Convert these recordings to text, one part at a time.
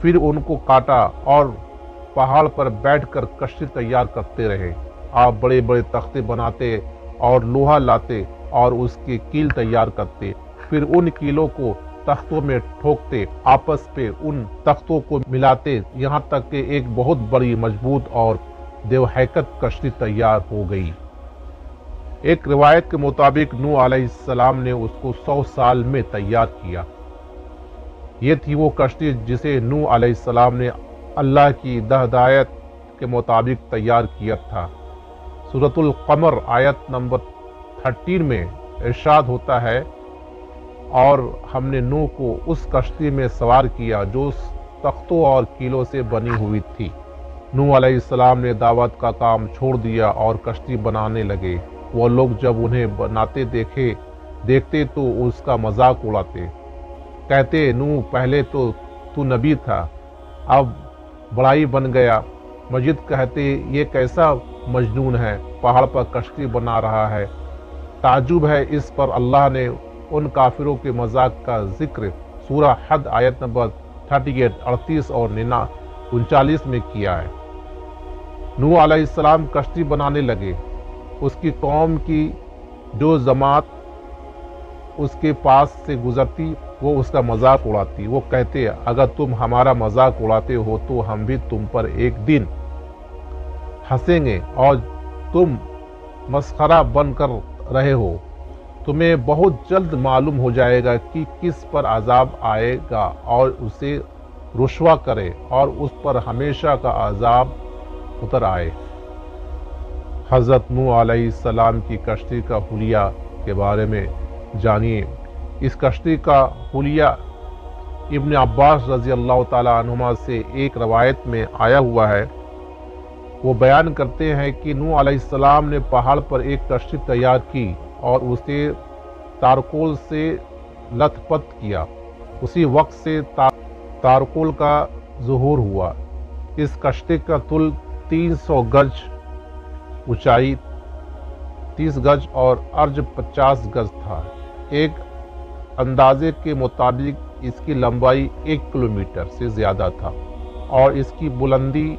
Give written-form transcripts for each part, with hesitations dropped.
پھر ان کو کاٹا اور پہاڑ پر بیٹھ کر کشتی تیار کرتے رہے۔ آپ بڑے بڑے تختے بناتے اور لوہا لاتے اور اس کی کیل تیار کرتے، پھر ان کیلوں کو تختوں میں ٹھوکتے، آپس پہ ان تختوں کو ملاتے، یہاں تک کہ ایک بہت بڑی مضبوط اور دیو حیکت کشتی تیار ہو گئی۔ ایک روایت کے مطابق نوح علیہ السلام نے اس کو 100 سال میں تیار کیا۔ یہ تھی وہ کشتی جسے نوح علیہ السلام نے اللہ کی ہدایت کے مطابق تیار کیا تھا۔ سورۃ القمر آیت نمبر 13 میں ارشاد ہوتا ہے، اور ہم نے نوح کو اس کشتی میں سوار کیا جو تختوں اور کیلوں سے بنی ہوئی تھی۔ نوح علیہ السلام نے دعوت کا کام چھوڑ دیا اور کشتی بنانے لگے۔ وہ لوگ جب انہیں بناتے دیکھتے تو اس کا مذاق اڑاتے، کہتے نوح پہلے تو نبی تھا، اب بڑائی بن گیا۔ مجید کہتے یہ کیسا مجنون ہے، پہاڑ پر کشتی بنا رہا ہے۔ تعجب ہے اس پر اللہ نے ان کافروں کے مذاق کا ذکر سورہ حد آیت نمبر 38، 38 اور 39 میں کیا ہے۔ نوح علیہ السلام کشتی بنانے لگے۔ اس کی قوم کی جو جماعت اس کے پاس سے گزرتی وہ اس کا مذاق اڑاتی۔ وہ کہتے اگر تم ہمارا مذاق اڑاتے ہو تو ہم بھی تم پر ایک دن ہنسیں گے، اور تم مسخرہ بن کر رہے ہو۔ تمہیں بہت جلد معلوم ہو جائے گا کہ کس پر عذاب آئے گا اور اسے رسوا کرے اور اس پر ہمیشہ کا عذاب اتر آئے۔ حضرت نوح علیہ السلام کی کشتی کا حلیہ کے بارے میں جانیے۔ اس کشتی کا حلیہ ابن عباس رضی اللہ تعالی عنہما سے ایک روایت میں آیا ہوا ہے۔ وہ بیان کرتے ہیں کہ نوح علیہ السلام نے پہاڑ پر ایک کشتی تیار کی اور اسے تارکول سے لت پت کیا۔ اسی وقت سے تارکول کا ظہور ہوا۔ اس کشتی کا طول 300 گز، اونچائی 30 گز اور عرض 50 گز تھا۔ ایک اندازے کے مطابق اس کی لمبائی 1 کلومیٹر سے زیادہ تھا، اور اس کی بلندی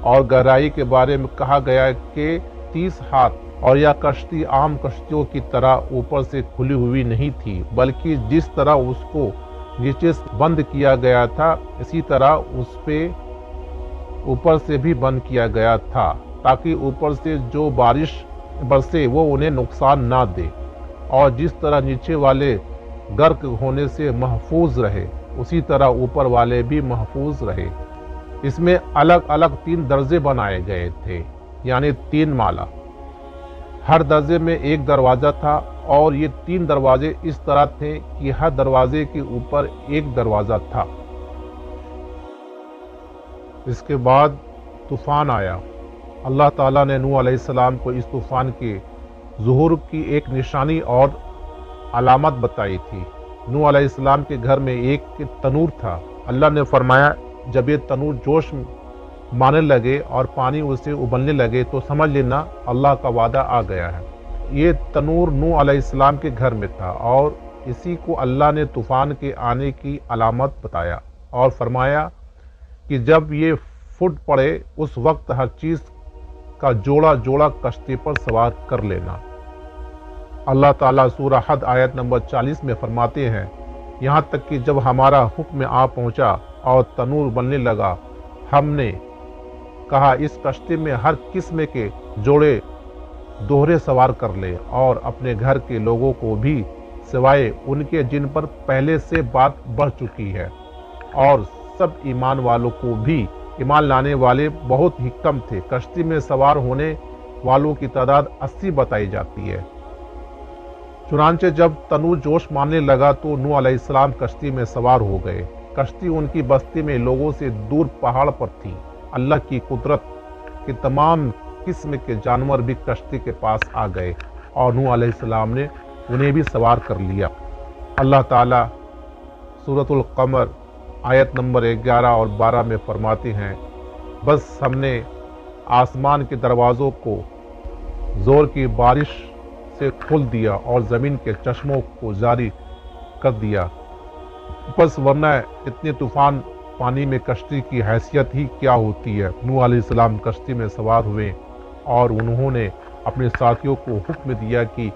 اور گہرائی کے بارے میں کہا گیا کہ 30 ہاتھ، اور یہ کشتی عام کشتیوں کی طرح اوپر سے کھلی ہوئی نہیں تھی، بلکہ جس طرح اس کو نیچے سے بند کیا گیا تھا اسی طرح اس پہ اوپر سے بھی بند کیا گیا تھا، تاکہ اوپر سے جو بارش برسے وہ انہیں نقصان نہ دے، اور جس طرح نیچے والے غرق ہونے سے محفوظ رہے اسی طرح اوپر والے بھی محفوظ رہے۔ اس میں الگ الگ 3 درجے بنائے گئے تھے، یعنی 3 مالا۔ ہر درجے میں ایک دروازہ تھا، اور یہ 3 دروازے اس طرح تھے کہ ہر دروازے کے اوپر ایک دروازہ تھا۔ اس کے بعد طوفان آیا۔ اللہ تعالیٰ نے نوح علیہ السلام کو اس طوفان کے ظہور کی ایک نشانی اور علامت بتائی تھی۔ نوح علیہ السلام کے گھر میں ایک تنور تھا۔ اللہ نے فرمایا جب یہ تنور جوش مارنے لگے اور پانی اسے ابلنے لگے تو سمجھ لینا اللہ کا وعدہ آ گیا ہے۔ یہ تنور نوح علیہ السلام کے گھر میں تھا، اور اسی کو اللہ نے طوفان کے آنے کی علامت بتایا اور فرمایا کہ جب یہ پھٹ پڑے اس وقت ہر چیز کا جوڑا جوڑا کشتی پر سوار کر لینا۔ اللہ تعالیٰ سورہ حد آیت نمبر 40 میں فرماتے ہیں، یہاں تک کہ جب ہمارا حکم آ پہنچا اور تنور بننے لگا، ہم نے کہا اس کشتی میں ہر قسم کے جوڑے دوہرے سوار کر لے، اور اپنے گھر کے لوگوں کو بھی سوائے ان کے جن پر پہلے سے بات بڑھ چکی ہے، اور سب ایمان والوں کو بھی۔ ایمان لانے والے بہت ہی کم تھے۔ کشتی میں سوار ہونے والوں کی تعداد 80 بتائی جاتی ہے۔ چنانچہ جب تنور جوش مارنے لگا تو نوح علیہ السلام کشتی میں سوار ہو گئے۔ کشتی ان کی بستی میں لوگوں سے دور پہاڑ پر تھی۔ اللہ کی قدرت کے تمام قسم کے جانور بھی کشتی کے پاس آ گئے، اور نوح علیہ السلام نے انہیں بھی سوار کر لیا۔ اللہ تعالیٰ سورۃ القمر آیت نمبر 11 اور 12 میں فرماتے ہیں، بس ہم نے آسمان کے دروازوں کو زور کی بارش سے کھول دیا اور زمین کے چشموں کو جاری کر دیا، بس ورنہ اتنے طوفان پانی میں کشتی کی حیثیت ہی کیا ہوتی ہے۔ نوح علیہ السلام کشتی میں سوار ہوئے اور انہوں نے اپنے ساتھیوں کو حکم دیا کہ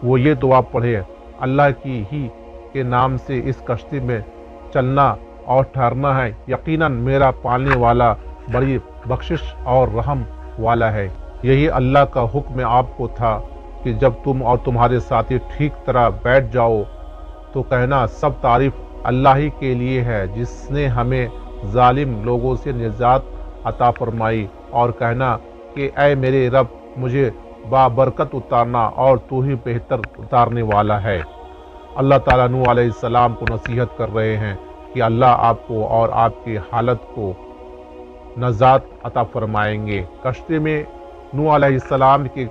وہ یہ دعا پڑھے، اللہ کی ہی کے نام سے اس کشتی میں چلنا اور ٹھہرنا ہے، یقیناً میرا پالنے والا بڑی بخشش اور رحم والا ہے۔ یہی اللہ کا حکم آپ کو تھا کہ جب تم اور تمہارے ساتھی ٹھیک طرح بیٹھ جاؤ تو کہنا سب تعریف اللہ ہی کے لیے ہے جس نے ہمیں ظالم لوگوں سے نجات عطا فرمائی، اور کہنا کہ اے میرے رب مجھے بابرکت اتارنا اور تو ہی بہتر اتارنے والا ہے۔ اللہ تعالیٰ نوح علیہ السلام کو نصیحت کر رہے ہیں کہ اللہ آپ کو اور آپ کی حالت کو نجات عطا فرمائیں گے۔ کشتی میں نوح علیہ السلام کے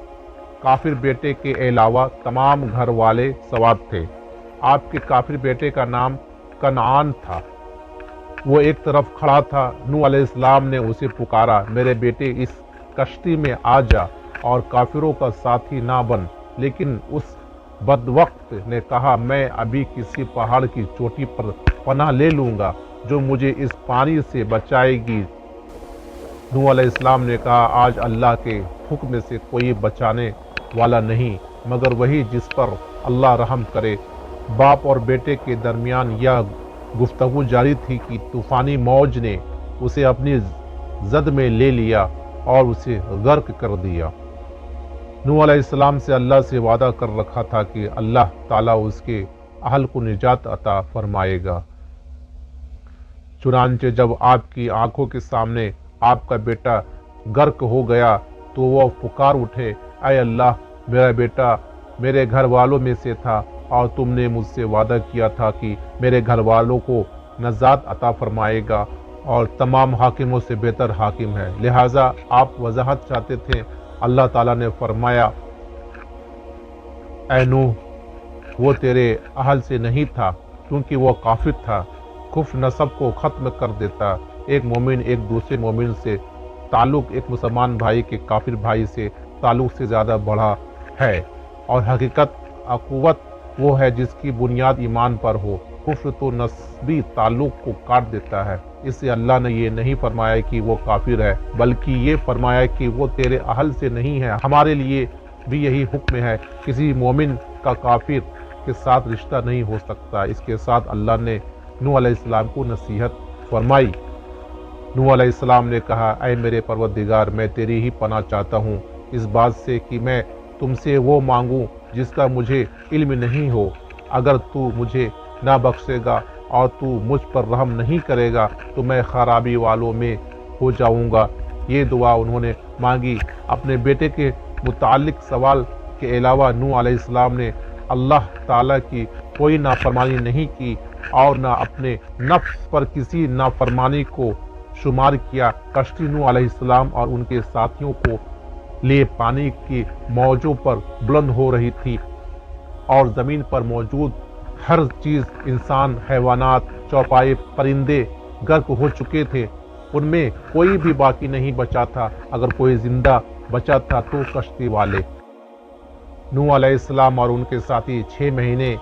کافر بیٹے کے علاوہ تمام گھر والے سوار تھے۔ آپ کے کافر بیٹے کا نام کنعان تھا۔ وہ ایک طرف کھڑا تھا۔ نوح علیہ السلام نے اسے پکارا، میرے بیٹے اس کشتی میں آ جا اور کافروں کا ساتھی نہ بن، لیکن اس بدبخت نے کہا میں ابھی کسی پہاڑ کی چوٹی پر پناہ لے لوں گا جو مجھے اس پانی سے بچائے گی۔ نوح علیہ السلام نے کہا آج اللہ کے حکم سے کوئی بچانے والا نہیں مگر وہی جس پر اللہ رحم کرے۔ باپ اور بیٹے کے درمیان یہ گفتگو جاری تھی کہ طوفانی موج نے اسے اپنی زد میں لے لیا اور اسے غرق کر دیا۔ نوح علیہ السلام سے اللہ سے وعدہ کر رکھا تھا کہ اللہ تعالیٰ اس کے اہل کو نجات عطا فرمائے گا۔ چنانچہ جب آپ کی آنکھوں کے سامنے آپ کا بیٹا غرق ہو گیا تو وہ پکار اٹھے، اے اللہ میرا بیٹا میرے گھر والوں میں سے تھا اور تم نے مجھ سے وعدہ کیا تھا کہ میرے گھر والوں کو نجات عطا فرمائے گا اور تمام حاکموں سے بہتر حاکم ہے، لہٰذا آپ وضاحت چاہتے تھے۔ اللہ تعالیٰ نے فرمایا، اے نوح وہ تیرے اہل سے نہیں تھا کیونکہ وہ کافر تھا۔ کفر نسب کو ختم کر دیتا۔ ایک مومن ایک دوسرے مومن سے تعلق ایک مسلمان بھائی کے کافر بھائی سے تعلق سے زیادہ بڑا ہے، اور حقیقت اخوت وہ ہے جس کی بنیاد ایمان پر ہو۔ کفر تو نسبی تعلق کو کاٹ دیتا ہے۔ اس سے اللہ نے یہ نہیں فرمایا کہ وہ کافر ہے بلکہ یہ فرمایا کہ وہ تیرے اہل سے نہیں ہے۔ ہمارے لیے بھی یہی حکم ہے، کسی مومن کا کافر کے ساتھ رشتہ نہیں ہو سکتا۔ اس کے ساتھ اللہ نے نوح علیہ السلام کو نصیحت فرمائی۔ نوح علیہ السلام نے کہا، اے میرے پروردگار میں تیری ہی پناہ چاہتا ہوں اس بات سے کہ میں تم سے وہ مانگوں جس کا مجھے علم نہیں ہو۔ اگر تو مجھے نہ بخشے گا اور تو مجھ پر رحم نہیں کرے گا تو میں خرابی والوں میں ہو جاؤں گا۔ یہ دعا انہوں نے مانگی۔ اپنے بیٹے کے متعلق سوال کے علاوہ نوح علیہ السلام نے اللہ تعالیٰ کی کوئی نافرمانی نہیں کی اور نہ اپنے نفس پر کسی نافرمانی کو شمار کیا۔ کشتی نوح علیہ السلام اور ان کے ساتھیوں کو لیے پانی کی موجوں پر بلند ہو رہی تھی اور زمین پر موجود ہر چیز، انسان، حیوانات، چوپائے، پرندے غرق ہو چکے تھے۔ ان میں کوئی بھی باقی نہیں بچا تھا۔ اگر کوئی زندہ بچا تھا تو کشتی والے۔ نوح علیہ السلام اور ان کے ساتھی 6 مہینے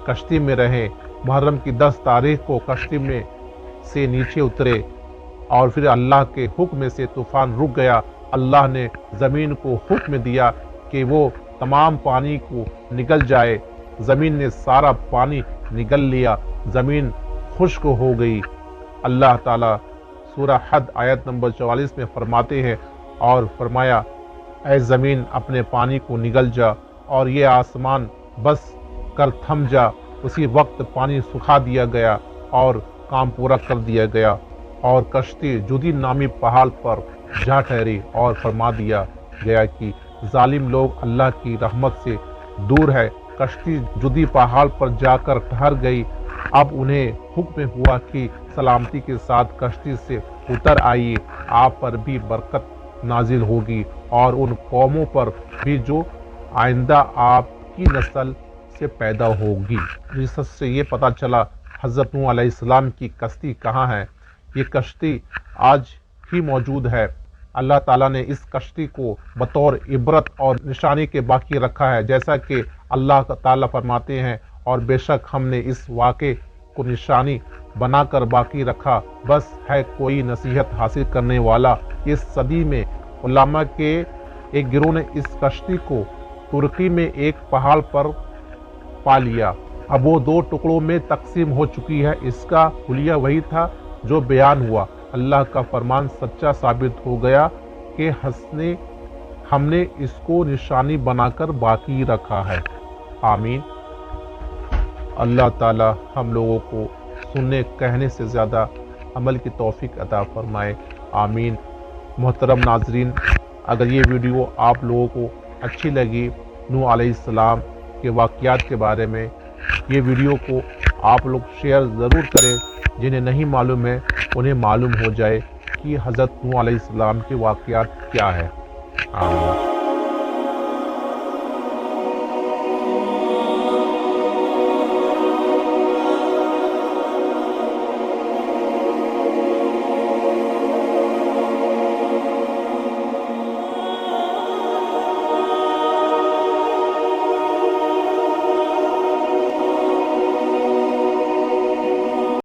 کشتی میں رہے۔ محرم کی 10 تاریخ کو کشتی میں سے نیچے اترے اور پھر اللہ کے حکم سے طوفان رک گیا۔ اللہ نے زمین کو حکم دیا کہ وہ تمام پانی کو نگل جائے۔ زمین نے سارا پانی نگل لیا، زمین خشک ہو گئی۔ اللہ تعالیٰ سورہ حد آیت نمبر 44 میں فرماتے ہیں، اور فرمایا، اے زمین اپنے پانی کو نگل جا اور یہ آسمان بس کر تھم جا۔ اسی وقت پانی سکھا دیا گیا اور کام پورا کر دیا گیا، اور کشتی جدی نامی پہاڑ پر جا ٹھہری، اور فرما دیا گیا کہ ظالم لوگ اللہ کی رحمت سے دور ہے۔ کشتی جدی پہاڑ پر جا کر ٹھہر گئی۔ اب انہیں حکم ہوا کہ سلامتی کے ساتھ کشتی سے اتر آئیے، آپ پر بھی برکت نازل ہوگی اور ان قوموں پر بھی جو آئندہ آپ کی نسل سے پیدا ہوگی۔ اس سے یہ پتہ چلا حضرت نوح علیہ السلام کی کشتی کہاں ہے۔ یہ کشتی آج ہی موجود ہے۔ اللہ تعالیٰ نے اس کشتی کو بطور عبرت اور نشانی کے باقی رکھا ہے، جیسا کہ اللہ تعالیٰ فرماتے ہیں، اور بے شک ہم نے اس واقعے کو نشانی بنا کر باقی رکھا، بس ہے کوئی نصیحت حاصل کرنے والا۔ اس صدی میں علماء کے ایک گروہ نے اس کشتی کو ترکی میں ایک پہاڑ پر پا لیا، اب وہ 2 ٹکڑوں میں تقسیم ہو چکی ہے۔ اس کا حلیہ وہی تھا جو بیان ہوا۔ اللہ کا فرمان سچا ثابت ہو گیا کہ ہم نے اس کو نشانی بنا کر باقی رکھا ہے۔ آمین۔ اللہ تعالی ہم لوگوں کو سننے کہنے سے زیادہ عمل کی توفیق عطا فرمائے۔ آمین۔ محترم ناظرین، اگر یہ ویڈیو آپ لوگوں کو اچھی لگی نوح علیہ السلام کے واقعات کے بارے میں، یہ ویڈیو کو آپ لوگ شیئر ضرور کریں، جنہیں نہیں معلوم ہے انہیں معلوم ہو جائے کہ حضرت نوح علیہ السلام کے واقعات کیا ہے۔ آمین۔